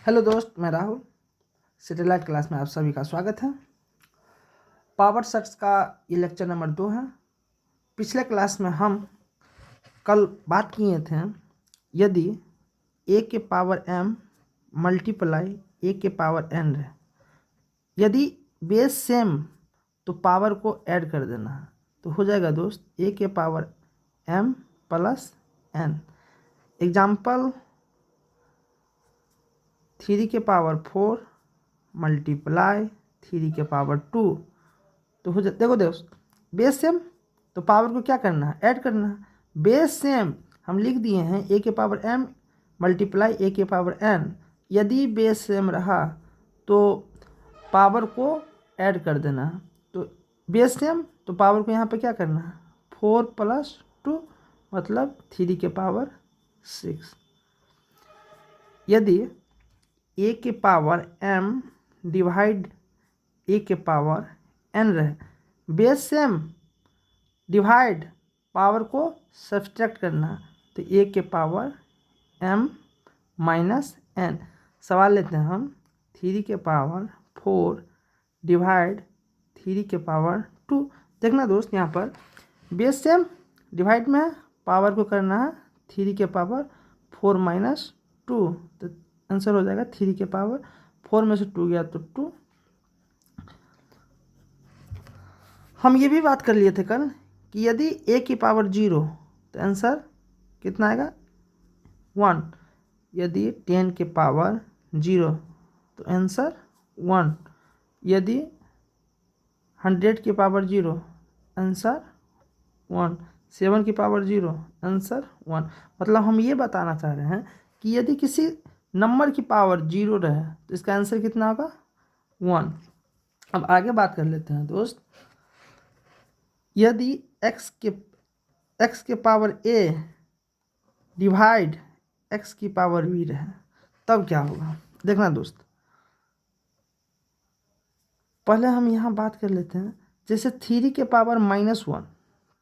Hello दोस्त, मैं Rahul. Satellite class में आप सभी का स्वागत है। पावर सेट्स का ये लेक्चर नंबर 2 है। पिछले क्लास में हम कल बात किए थे, यदि a के पावर m मल्टीप्लाई a के पावर n है, यदि बेस सेम तो पावर को ऐड कर देना है, तो हो जाएगा दोस्त a के power m plus n। Example 3 के पावर 4 मल्टीप्लाई 3 के पावर 2, तो हो जाए। देखो दोस्त, बेस सेम तो पावर को क्या करना है, ऐड करना है। बेस सेम हम लिख दिए हैं a के पावर m मल्टीप्लाई a के पावर n। यदि बेस सेम रहा तो पावर को ऐड कर देना है। तो बेस सेम तो पावर को यहाँ पे क्या करना है, 4 प्लस 2 मतलब 3 के पावर 6। यदि a के पावर m डिवाइड a के पावर n रहे, बेस सेम डिवाइड पावर को सब्सट्रैक्ट करना, तो a के पावर m माइनस n। सवाल लेते हैं हम 3 के पावर 4 डिवाइड 3 के पावर 2। देखना दोस्त, यहाँ पर बेस सेम डिवाइड में पावर को करना है 3 के पावर 4 माइनस 2, तो आंसर हो जाएगा 3 के पावर 4 में से 2 गया तो 2। हम ये भी बात कर लिए थे कल कि यदि a की पावर 0 तो आंसर कितना आएगा, 1। यदि 10 के पावर 0 तो आंसर 1। यदि 100 की पावर 0 आंसर 1। 7 की पावर 0 आंसर 1। मतलब हम ये बताना चाह रहे हैं कि यदि किसी नंबर की पावर 0 रहे तो इसका आंसर कितना होगा, 1। अब आगे बात कर लेते हैं दोस्त। यदि x के पावर a डिवाइड x की पावर b रहे तब क्या होगा। देखना दोस्त, पहले हम यहाँ बात कर लेते हैं। जैसे 3 के पावर -1,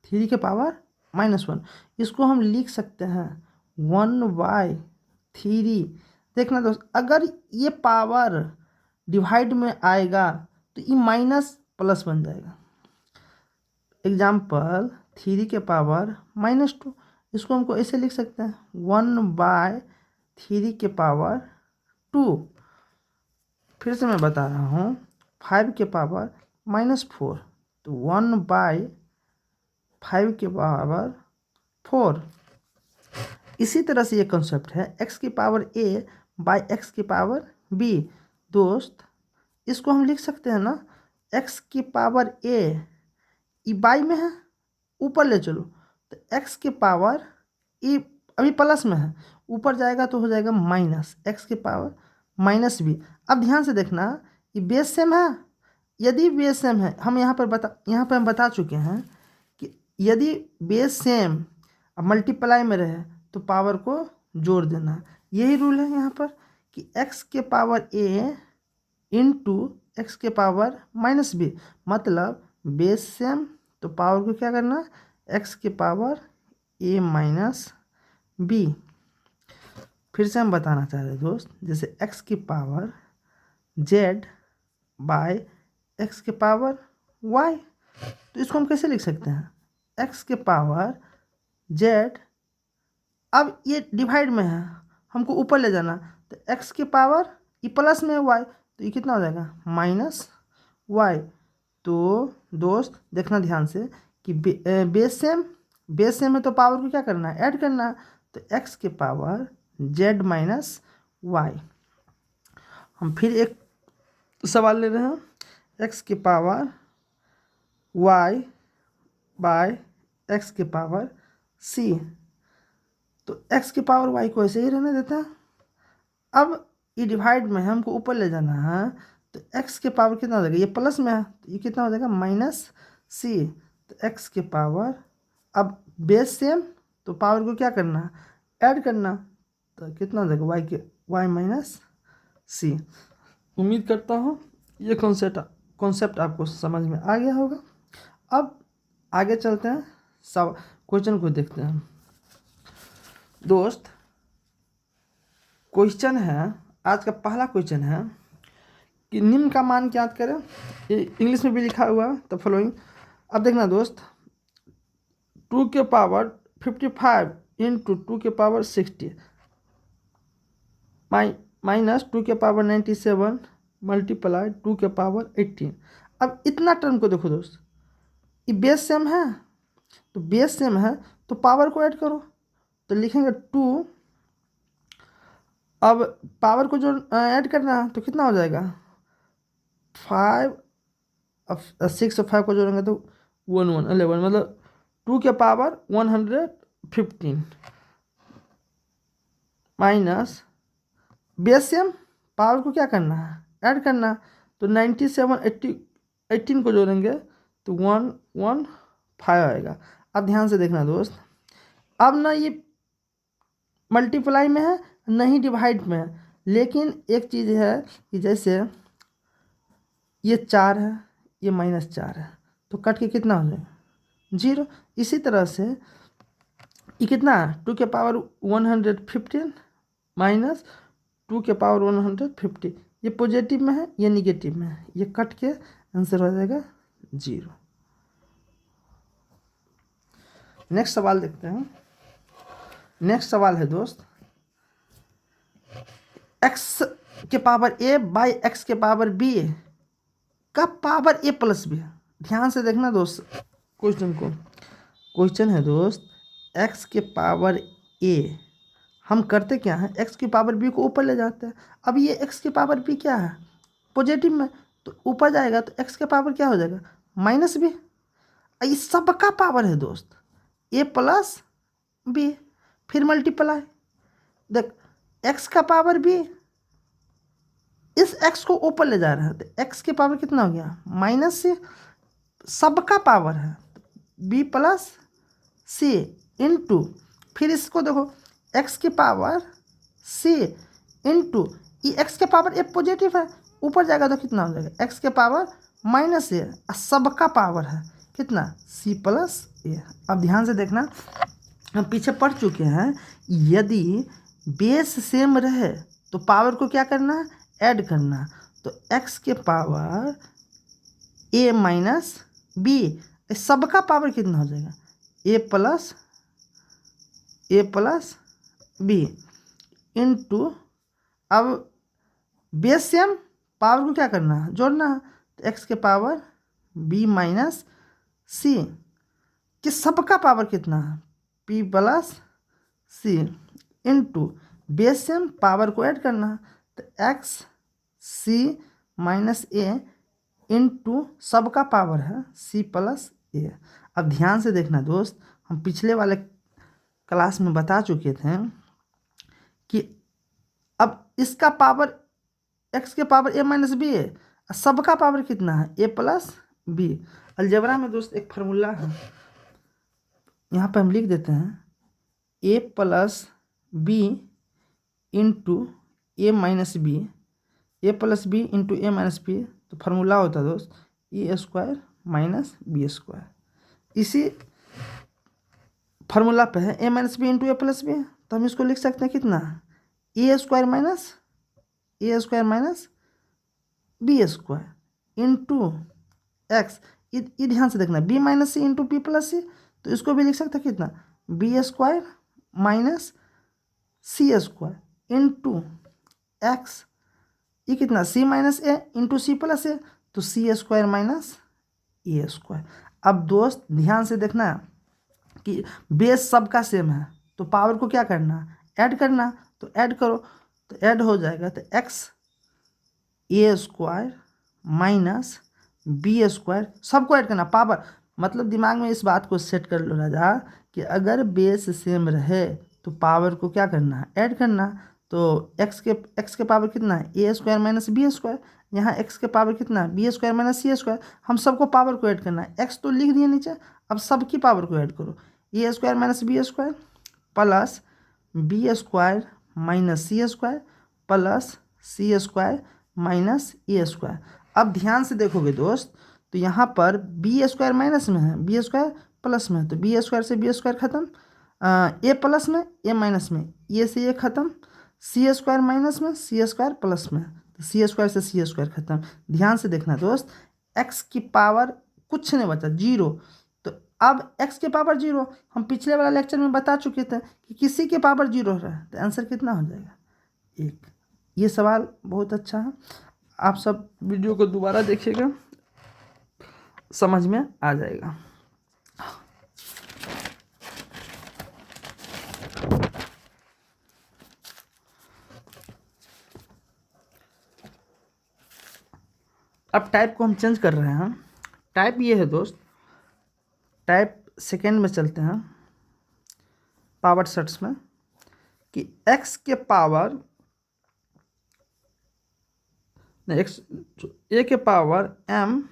3 के पावर -1, इसको हम लिख सकते हैं 1/3। देखना दोस्त, अगर ये पावर डिवाइड में आएगा तो ये माइनस प्लस बन जाएगा। एग्जाम्पल 3 के पावर -2, इसको हमको ऐसे लिख सकते हैं 1/3 के पावर 2। फिर से मैं बता रहा हूँ, 5 के पावर -4 तो 1/5 के पावर 4। इसी तरह से ये कॉन्सेप्ट है x की पावर a बाई x की पावर b। दोस्त, इसको हम लिख सकते हैं ना, x की पावर a, ई बाई में है, ऊपर ले चलो तो x के पावर e अभी प्लस में है, ऊपर जाएगा तो हो जाएगा माइनस x के पावर माइनस b। अब ध्यान से देखना, ये बेस सेम है। यदि बेस सेम है, हम यहाँ पर हम बता चुके हैं कि यदि बेस सेम अब मल्टीप्लाई में रहे तो पावर को जोड़ देना। यही रूल है यहाँ पर कि x के पावर a इंटू एक्स के पावर -b, मतलब बेस सेम तो पावर को क्या करना, x के पावर a माइनस b। फिर से हम बताना चाह रहे हैं दोस्त, जैसे x की पावर z बाय x के पावर y, तो इसको हम कैसे लिख सकते हैं, x के पावर z। अब ये डिवाइड में है, हमको ऊपर ले जाना, तो x के पावर ये प्लस में है y, तो ये कितना हो जाएगा -y। तो दोस्त देखना ध्यान से कि बेस सेम है तो पावर को क्या करना है, ऐड करना है। तो x के पावर z माइनस y। हम फिर एक सवाल ले रहे हैं, x के पावर y बाय x के पावर c, तो x के पावर y को ऐसे ही रहने देते हैं। अब ये डिवाइड में हमको ऊपर ले जाना है, तो x के पावर कितना हो जाएगा, ये प्लस में है तो ये कितना हो जाएगा -c। तो x के पावर, अब बेस सेम तो पावर को क्या करना, ऐड करना, तो कितना हो जाएगा y माइनस c। उम्मीद करता हूँ ये कॉन्सेप्ट आपको समझ में आ गया होगा। अब आगे चलते हैं, सब क्वेश्चन को देखते हैं। दोस्त, क्वेश्चन है आज का पहला क्वेश्चन है कि निम्न का मान ज्ञात करें। ये इंग्लिश में भी लिखा हुआ है तो फॉलोइंग। अब देखना दोस्त, 2 के पावर 55 इंटू 2 के पावर 60 माइनस 2 के पावर 97 मल्टीप्लाई 2 के पावर 18। अब इतना टर्म को देखो दोस्त, ये बेस सेम है, तो बेस सेम है तो पावर को ऐड करो, तो लिखेंगे 2। अब पावर को जो ऐड करना है तो कितना हो जाएगा 5। अब 6 और 5 को जोड़ेंगे तो 11 मतलब 2 के power 115 minus base same, power को क्या करना है ऐड करना, तो 97 18 को जोड़ेंगे तो 115 आएगा। अब ध्यान से देखना दोस्त, अब ना ये मल्टीप्लाई में है नहीं डिवाइड में है, लेकिन एक चीज़ है कि जैसे ये 4 है ये -4 है तो कट के कितना हो जाएगा 0। इसी तरह से ये कितना है 2 के पावर 115 माइनस 2 के पावर 150, ये पॉजिटिव में है ये निगेटिव में है, ये कट के आंसर हो जाएगा 0। नेक्स्ट सवाल देखते हैं। नेक्स्ट सवाल है दोस्त, x के पावर a बाई x के पावर b का पावर a प्लस b। ध्यान से देखना दोस्त क्वेश्चन को। क्वेश्चन है दोस्त x के पावर a, हम करते क्या है x की पावर b को ऊपर ले जाते हैं। अब ये x की पावर b क्या है पॉजिटिव में, तो ऊपर जाएगा तो x के पावर क्या हो जाएगा -b। इस सब का पावर है दोस्त a प्लस b, फिर मल्टीप्लाई देख x का पावर b, इस x को ऊपर ले जा रहा है तो x के पावर कितना हो गया -c, सबका पावर है b प्लस c इंटू, फिर इसको देखो x की पावर c इंटू ये x के पावर a पॉजिटिव है, ऊपर जाएगा तो कितना हो जाएगा x के पावर -a, सबका पावर है कितना c प्लस a। अब ध्यान से देखना, हम पीछे पढ़ चुके हैं यदि बेस सेम रहे तो पावर को क्या करना है ऐड करना, तो x के पावर a माइनस b, सबका पावर कितना हो जाएगा a प्लस b इंटू, अब बेस सेम पावर को क्या करना है जोड़ना है, तो x के पावर b माइनस c कि सबका पावर कितना है p plus c into base same power को ऐड करना है, तो x c minus a into सबका पावर है c प्लस a। अब ध्यान से देखना दोस्त, हम पिछले वाले क्लास में बता चुके थे कि अब इसका पावर x के पावर a माइनस b है, सबका पावर कितना है a प्लस b। अलजेब्रा में दोस्त एक फार्मूला है, यहाँ पे हम लिख देते हैं a plus b into a minus b, a plus b into a minus b, तो फार्मूला होता है दोस्त A square minus B square. इसी फार्मूला पे है a minus B into A plus B, तो हम इसको लिख सकते हैं कितना A square minus B square into X. ये ध्यान से देखना B minus C into B plus C, तो इसको भी लिख सकते हैं कितना B square minus C square into X. ये कितना सी माइनस ए इंटू सी प्लस ए, तो सी स्क्वायर माइनस ए स्क्वायर। अब दोस्त ध्यान से देखना कि बेस सबका सेम है तो पावर को क्या करना ऐड करना, तो ऐड करो तो ऐड हो जाएगा, तो एक्स ए स्क्वायर माइनस बी स्क्वायर, सबको ऐड करना पावर, मतलब दिमाग में इस बात को सेट कर लो राजा कि अगर बेस सेम रहे तो पावर को क्या करना है ऐड करना। तो x के पावर कितना है ए स्क्वायर माइनस बी स्क्वायर, यहाँ x के पावर कितना है B square minus C square, हम सबको पावर को ऐड करना है, x तो लिख दिए नीचे, अब सबकी पावर को ऐड करो A square minus B square plus B square minus C square plus C square minus A square. अब ध्यान से देखोगे दोस्त तो यहाँ पर बी स्क्वायर माइनस में है बी स्क्वायर प्लस में है, तो बी स्क्वायर से बी स्क्वायर खत्म, ए प्लस में ए माइनस में ए से ए खत्म, सी स्क्वायर माइनस में, सी स्क्वायर प्लस में, तो सी स्क्वायर से सी स्क्वायर खत्म। ध्यान से देखना दोस्त, एक्स की पावर कुछ नहीं बचा, जीरो। तो अब एक्स के पावर जीरो, हम पिछले वाला लेक्चर में बता चुके थे कि किसी के पावर जीरो है, तो आंसर कितना हो जाएगा? एक। ये सवाल बहुत अच्छा है, आप सब वीडियो को दोबारा देखिएगा, समझ में आ जाएगा। अब टाइप को हम चेंज कर रहे हैं। टाइप ये है दोस्त, टाइप सेकेंड में चलते हैं, पावर सेट्स में, कि एक्स के पावर नहीं, एक्स ए के पावर m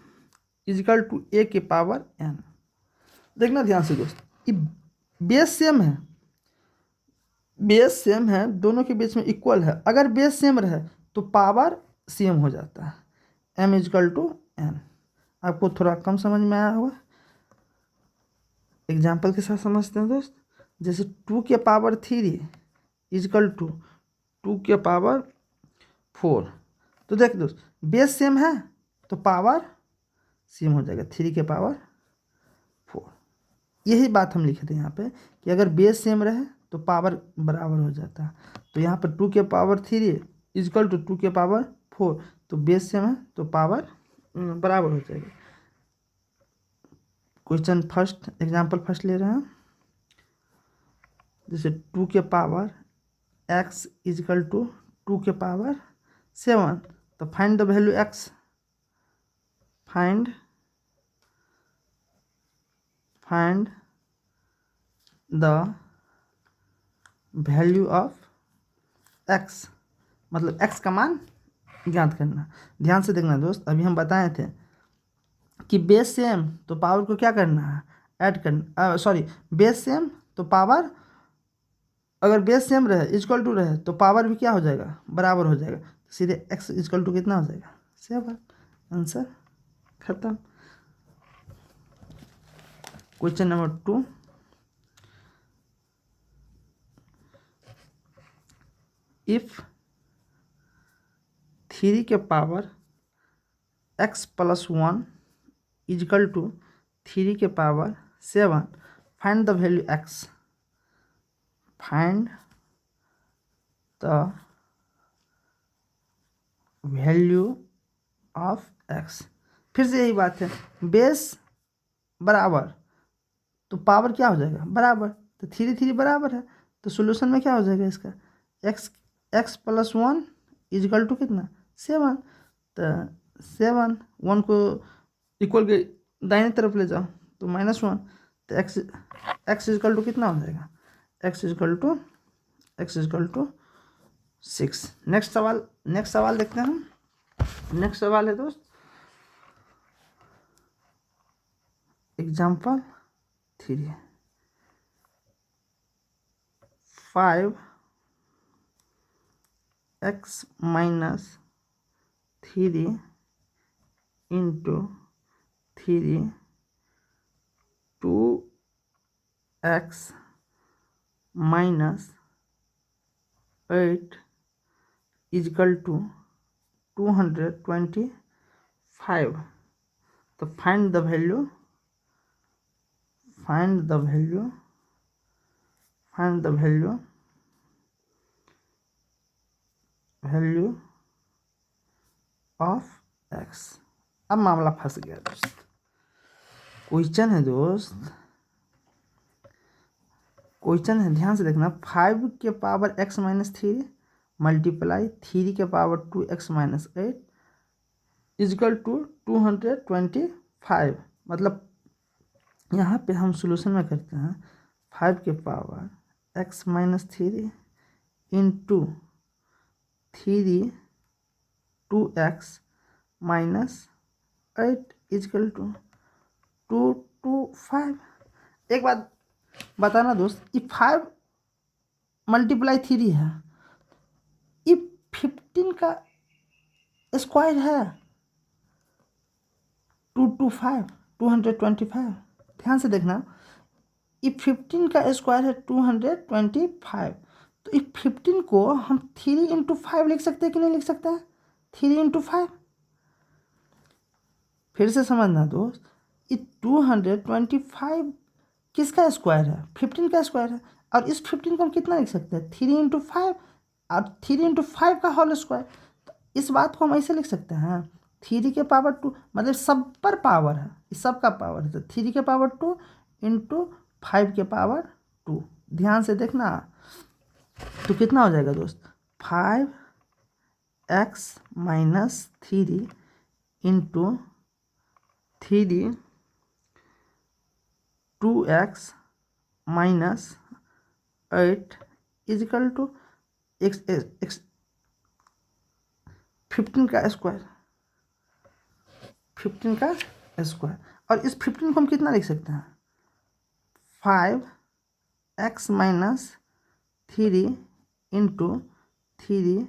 इजिकल टू ए के पावर n। देखना ध्यान से दोस्त, ये बेस सेम है, बेस सेम है, दोनों के बीच में इक्वल है। अगर बेस सेम रहे तो पावर सेम हो जाता है, m इजिकल टू n। आपको थोड़ा कम समझ में आया होगा, एग्जाम्पल के साथ समझते हैं दोस्त। जैसे 2 के पावर 3 इजिकल टू 2 के पावर 4, तो देख दोस्त, बेस सेम है तो पावर सेम हो जाएगा, 3 के पावर 4। यही बात हम लिखे थे यहाँ पे कि अगर बेस सेम रहे तो पावर बराबर हो जाता है। तो यहाँ पर 2 के पावर 3 इजिकल टू 2 के पावर 4, तो बेस सेम है तो पावर बराबर हो जाएगा। क्वेश्चन फर्स्ट, एग्जाम्पल फर्स्ट ले रहे हैं। जैसे 2 के पावर x इजिकल टू 2 के पावर 7, तो find the value x, find the value of x, मतलब x का मान ज्ञात करना। ध्यान से देखना दोस्त, अभी हम बताए थे कि बेस सेम तो पावर को क्या करना है, ऐड करना, सॉरी, बेस सेम तो पावर, अगर बेस सेम रहे इक्वल टू रहे तो पावर भी क्या हो जाएगा, बराबर हो जाएगा। सीधे x इक्वल टू कितना हो जाएगा, 7। आंसर खत्म। क्वेश्चन नंबर 2, इफ 3 के power x plus 1 equal to 3 के power 7, find the value x, find the value of x। फिर से यही बात है, बेस बराबर तो पावर क्या हो जाएगा, बराबर, तो 3 3 बराबर है, तो सोल्यूशन में क्या हो जाएगा इसका, x प्लस 1 इजिकल टू कितना, 7। तो 7, 1 को इक्वल के दाहिने तरफ ले जाओ तो -1, तो x इजिकल टू कितना हो जाएगा, x इजिकल टू 6। नेक्स्ट सवाल देखते हैं हम। नेक्स्ट सवाल है दोस्त, example 3, 5x minus 3 into 3 2x minus 8 equal to 225। तो find the value of x। अब मामला फंस गया दोस्त। क्वेश्चन है दोस्त, क्वेश्चन है, ध्यान से देखना। 5 के पावर x माइनस 3 मल्टीप्लाई 3 के power 2x minus 8 equal to 225। मतलब यहाँ पे हम सोल्यूशन में करते हैं 5 के power x minus 3 into 3 2x minus 8 equal to 225। एक बात बताना दोस्त, ये 5 मल्टीप्लाई 3 है, ये 15 का स्क्वायर है, 225। ध्यान से देखना, ये 15 का स्क्वायर है 225। तो तो इस 15 को हम 3 इंटू 5 लिख सकते हैं कि नहीं लिख सकते हैं? 3 इंटू 5। फिर से समझना दोस्त, ये 225 किसका स्क्वायर है? 15 का स्क्वायर है। और इस 15 को हम कितना लिख सकते हैं? 3 इंटू 5 और 3 इंटू 5 का होल स्क्वायर। तो इस बात को हम ऐसे लिख सकते हैं, 3 के पावर 2, मतलब सब पर पावर है, इस सब का पावर है, तो 3 के पावर 2 इंटू 5 के पावर 2। ध्यान से देखना, तो कितना हो जाएगा दोस्त? 5x minus 3 into 3 2x minus 8 equal to x 15 का स्क्वायर, 15 का स्क्वायर। और इस 15 को हम कितना लिख सकते हैं? 5x minus 3 into 3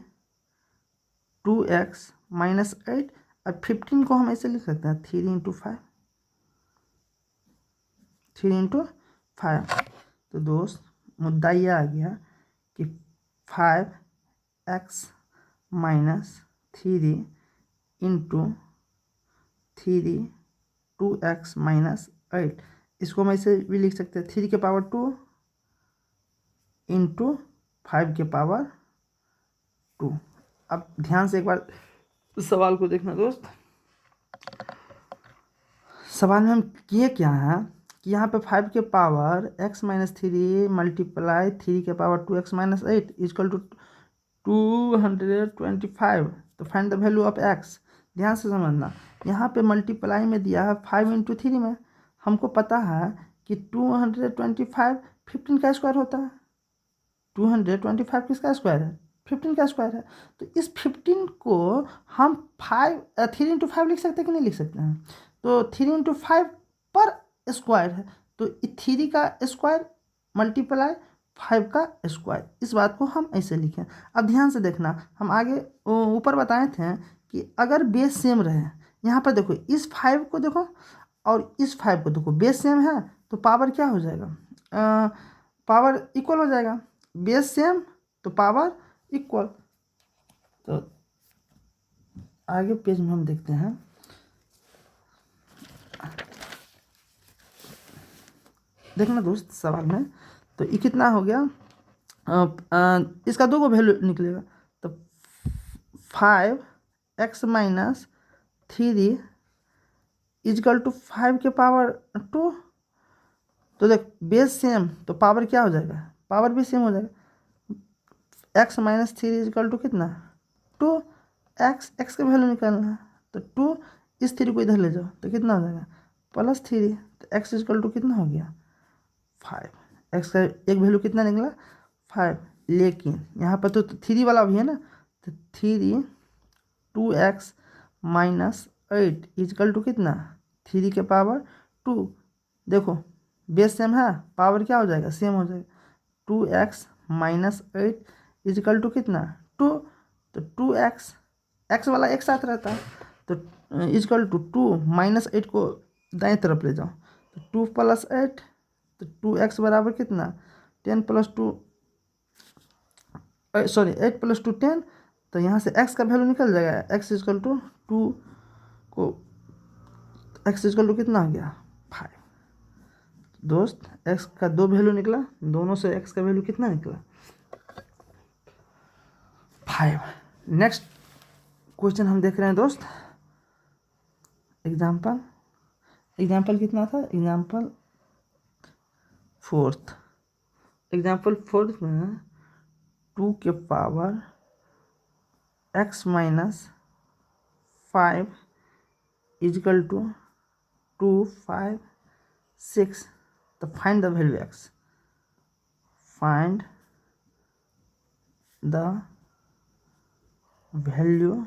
2x minus 8। और 15 को हम ऐसे लिख सकते हैं 3 इंटू 5, 3 इंटू 5। तो दोस्त मुद्दा ये आ गया कि 5x minus 3 into 3 2x minus 8, इसको हम ऐसे भी लिख सकते हैं 3 के पावर 2 इंटू 5 के पावर 2। अब ध्यान से एक बार सवाल को देखना दोस्त। सवाल में हम किए क्या है कि यहाँ पे 5 के पावर x माइनस 3 मल्टीप्लाई 3 के power 2x minus 8 is equal to 225। तो find the value of x। ध्यान से समझना, यहाँ पे मल्टीप्लाई में दिया है 5 इंटू 3 में। हमको पता है कि 225 15 का स्क्वायर होता है। 225 किसका स्क्वायर है? 15 का स्क्वायर है। तो इस 15 को हम 3 इंटू 5 लिख सकते हैं कि नहीं लिख सकते हैं? तो 3 इंटू 5 पर स्क्वायर है, तो 3 का स्क्वायर मल्टीप्लाई 5 का स्क्वायर, इस बात को हम ऐसे लिखें। अब ध्यान से देखना, हम आगे ऊपर बताए थे कि अगर बेस सेम रहे, यहाँ पर देखो इस 5 को देखो और इस 5 को देखो, बेस सेम है तो पावर क्या हो जाएगा? पावर इक्वल हो जाएगा। बेस सेम तो पावर इक्वल। तो आगे पेज में हम देखते हैं, देखना दोस्त सवाल में, तो ये कितना हो गया? इसका 2 को वैल्यू निकलेगा, तो 5x माइनस 3 इजकल टू 5 के पावर 2। तो देख बेस सेम तो पावर क्या हो जाएगा? पावर भी सेम हो जाएगा। x माइनस 3 इजकल टू कितना? 2। x का वैल्यू निकालना है, तो 2 इस 3 को इधर ले जाओ तो कितना हो जाएगा? +3। तो x इजकल टू कितना हो गया? 5। x का एक वैल्यू कितना निकला? 5। लेकिन यहाँ पर तो 3 वाला भी है ना, तो 3 2x माइनस 8 इजकल टू कितना? 3 के पावर 2। देखो बेस सेम है, पावर क्या हो जाएगा? सेम हो जाएगा। 2x माइनस 8 इजकल टू कितना? 2। तो 2x, x वाला एक साथ रहता है, तो इजकल टू 2 माइनस 8 को दाएं तरफ ले जाओ, तो 2 + 8, तो 2x बराबर कितना? 10 + 2 सॉरी 8 + 2 10। तो यहाँ से x का वैल्यू निकल जाएगा, x इजकल टू 2 को x इजकल टू कितना हो गया? 5। दोस्त x का 2 वैल्यू निकला, दोनों से x का वैल्यू कितना निकला? 5। नेक्स्ट क्वेश्चन हम देख रहे हैं दोस्त, एग्जाम्पल कितना था? एग्जाम्पल फोर्थ में 2 के power x minus 5 equal to 2 5 6। तो find the value x। Find the value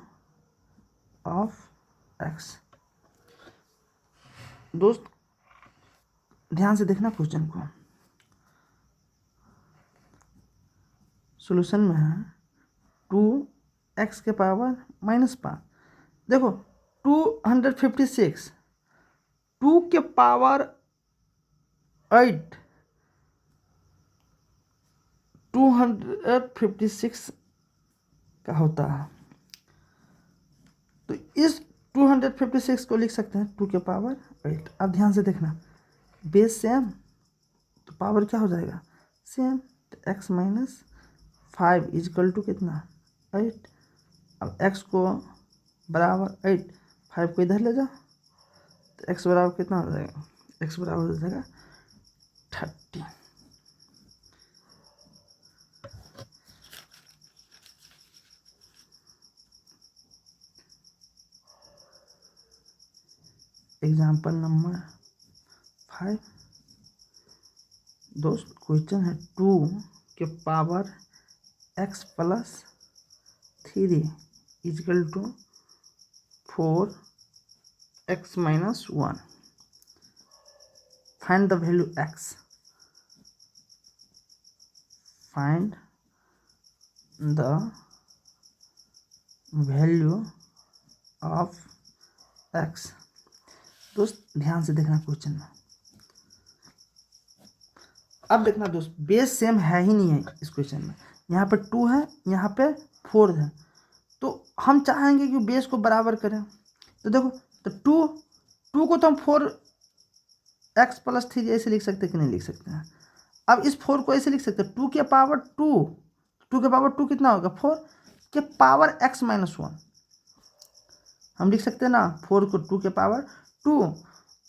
of x। दोस्त ध्यान से देखना क्वेश्चन को, सॉल्यूशन में है 2x के पावर -5। देखो 256, 2 के पावर 8, 256 का होता है। तो इस 256 को लिख सकते हैं 2 के पावर 8। अब ध्यान से देखना, बेस सेम तो पावर क्या हो जाएगा सेम, तो x माइनस 5 इजकल टू कितना 8। अब x को बराबर 8, 5 को इधर ले जाओ तो x बराबर कितना हो जाएगा, x बराबर हो जाएगा 30। एग्जाम्पल नंबर 5 दोस्त, क्वेश्चन है 2 के power x plus 3 is equal to 4x minus 1। Find the value x। Find the value of x। दोस्त ध्यान से देखना क्वेश्चन में। अब देखना दोस्त, बेस सेम है ही नहीं है इस क्वेश्चन में। यहाँ पे 2 है, यहाँ पे 4 है, तो हम चाहेंगे कि बेस को बराबर करें। तो देखो, तो 2 को तो हम 4x प्लस 3 ऐसे लिख सकते हैं कि नहीं लिख सकते हैं। अब इस 4 को ऐसे लिख सकते हैं 2 के पावर 2 के पावर 2 कितना होगा 4 के पावर x माइनस 1 हम लिख सकते हैं ना। 4 को 2 के पावर 2,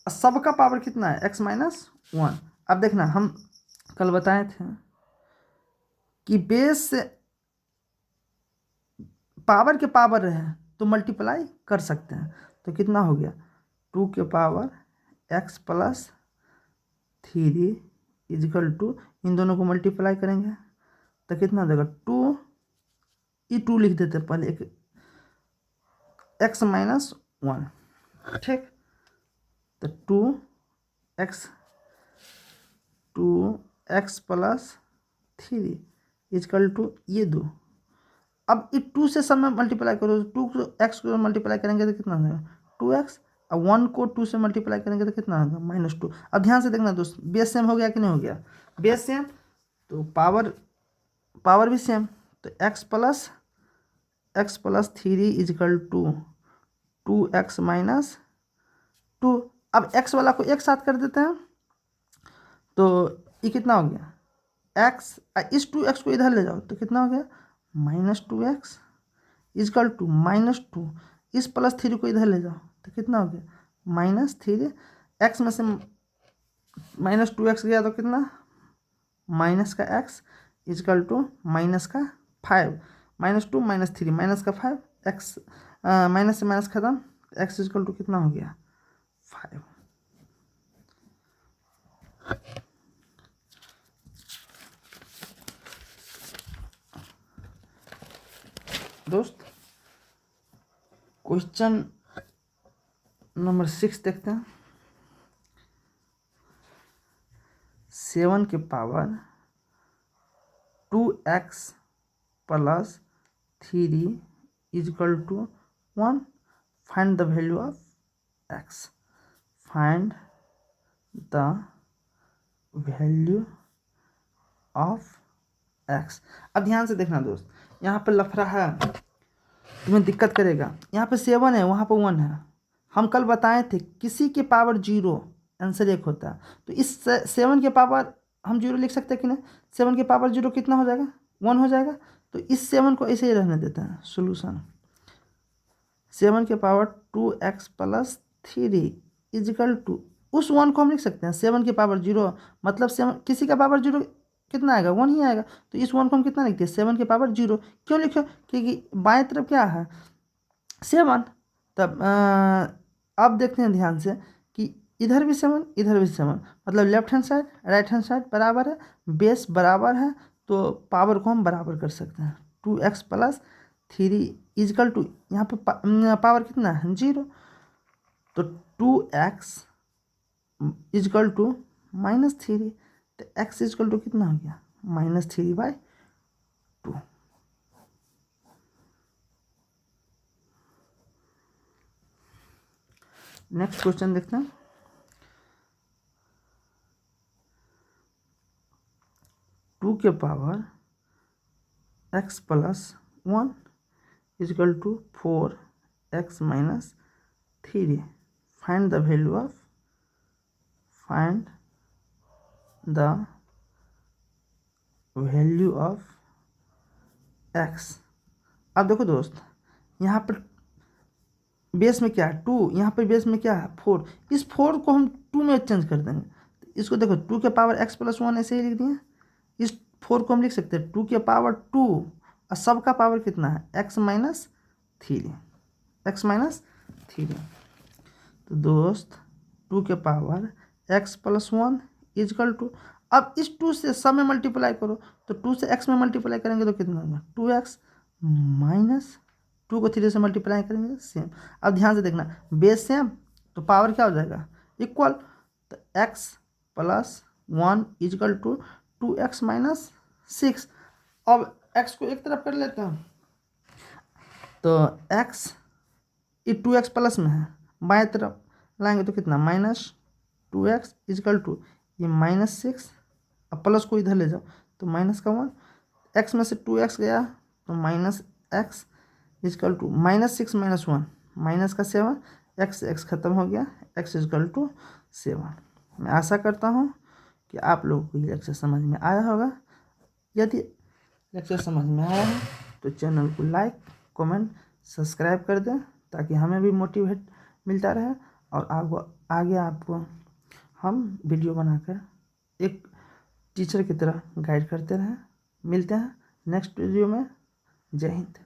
सबका पावर कितना है x माइनस 1। अब देखना, हम कल बताए थे कि बेस से पावर के पावर रहे तो मल्टीप्लाई कर सकते हैं। तो कितना हो गया 2 के power x plus 3 is equal to, इन दोनों को मल्टीप्लाई करेंगे तो कितना देगा 2, ये 2 लिख देते हैं पहले, एक x माइनस 1, ठीक। तो 2x प्लस 3 इजकल टू ये 2। अब ये 2 से सब में मल्टीप्लाई करो, 2 को x को मल्टीप्लाई करेंगे तो कितना होगा 2x। अब 1 को 2 से मल्टीप्लाई करेंगे तो कितना होगा -2। अब ध्यान से देखना दोस्त, बेस सेम हो गया कि नहीं हो गया, बेस सेम तो पावर भी सेम। तो x plus 3 is equal to 2x minus 2। अब x वाला को एक साथ कर देते हैं तो ये कितना हो गया x, इस 2x को इधर ले जाओ तो कितना हो गया -2x इजकल टू -2, इस +3 को इधर ले जाओ तो कितना हो गया -3। x में से -2x गया तो कितना माइनस का x इजकल टू माइनस का 5, -2 -3 माइनस का 5, x माइनस से माइनस खत्म, x इजकल टू कितना हो गया 5। दोस्त क्वेश्चन नंबर 6 देखते हैं। 7 के power 2x plus 3 is equal to 1। Find the value of x। Find the value of x। अब ध्यान से देखना दोस्त, यहाँ पर लफड़ा है, तुम्हें दिक्कत करेगा। यहाँ पे 7 है, वहाँ पे 1 है। हम कल बताए थे किसी के पावर 0 आंसर 1 होता है, तो इस 7 के पावर हम 0 लिख सकते हैं कि नहीं। 7 के पावर 0 कितना हो जाएगा 1 हो जाएगा। तो इस 7 को ऐसे ही रहने देते हैं। सोल्यूशन 7 के power 2x plus 3 is equal to, उस 1 को हम लिख सकते हैं 7 के पावर 0, मतलब 7 किसी का पावर 0 कितना आएगा 1 ही आएगा। तो इस 1 को हम कितना लिखते हैं 7 के पावर 0। क्यों लिखो, क्योंकि बाएं तरफ क्या है 7। तब अब देखते हैं ध्यान से कि इधर भी 7 इधर भी 7, मतलब left hand side right hand side बराबर है, बेस बराबर है, तो पावर को हम बराबर कर सकते हैं। 2x प्लस 3 इजकल टू, यहाँ पे पावर कितना है 0, तो 2x इजकल टू -3, तो x इजकल टू कितना हो गया -3/2। नेक्स्ट क्वेश्चन देखते हैं। 2 के power x plus 1 equal to 4x minus 3। Find the value of x। अब देखो दोस्त, यहाँ पर बेस में क्या है 2, यहाँ पर बेस में क्या है 4। इस 4 को हम 2 में चेंज कर देंगे। इसको देखो 2 के पावर x प्लस 1 ऐसे ही लिख दिए। इस 4 को हम लिख सकते हैं 2 के पावर 2 और सबका पावर कितना है x माइनस 3। तो दोस्त 2 के power x plus 1 equal to, अब इस 2 से सब में मल्टीप्लाई करो, तो 2 से x में मल्टीप्लाई करेंगे तो कितना होगा 2x माइनस 2 को 3 से मल्टीप्लाई करेंगे सेम। अब ध्यान से देखना, बेस सेम तो पावर क्या हो जाएगा इक्वल। तो x plus 1 equal to 2x minus 6। अब x को एक तरफ कर लेते हैं, तो x ये 2x प्लस में है, बाएं तरफ लाएंगे तो कितना माइनस 2x इजकल टू ये माइनस 6। अब प्लस को इधर ले जाओ तो माइनस का 1, x में से 2x गया तो minus x equal to minus 6 minus 1 minus का 7, x खत्म हो गया, x इजकल टू 7। मैं आशा करता हूँ कि आप लोगों को ये लेक्चर समझ में आया होगा। यदि लेक्चर समझ में आया है तो चैनल को लाइक कमेंट सब्सक्राइब कर दें, ताकि हमें भी मोटिवेट मिलता रहे और आगे आपको हम वीडियो बनाकर एक टीचर की तरह गाइड करते रहें। मिलते हैं नेक्स्ट वीडियो में। जय हिंद।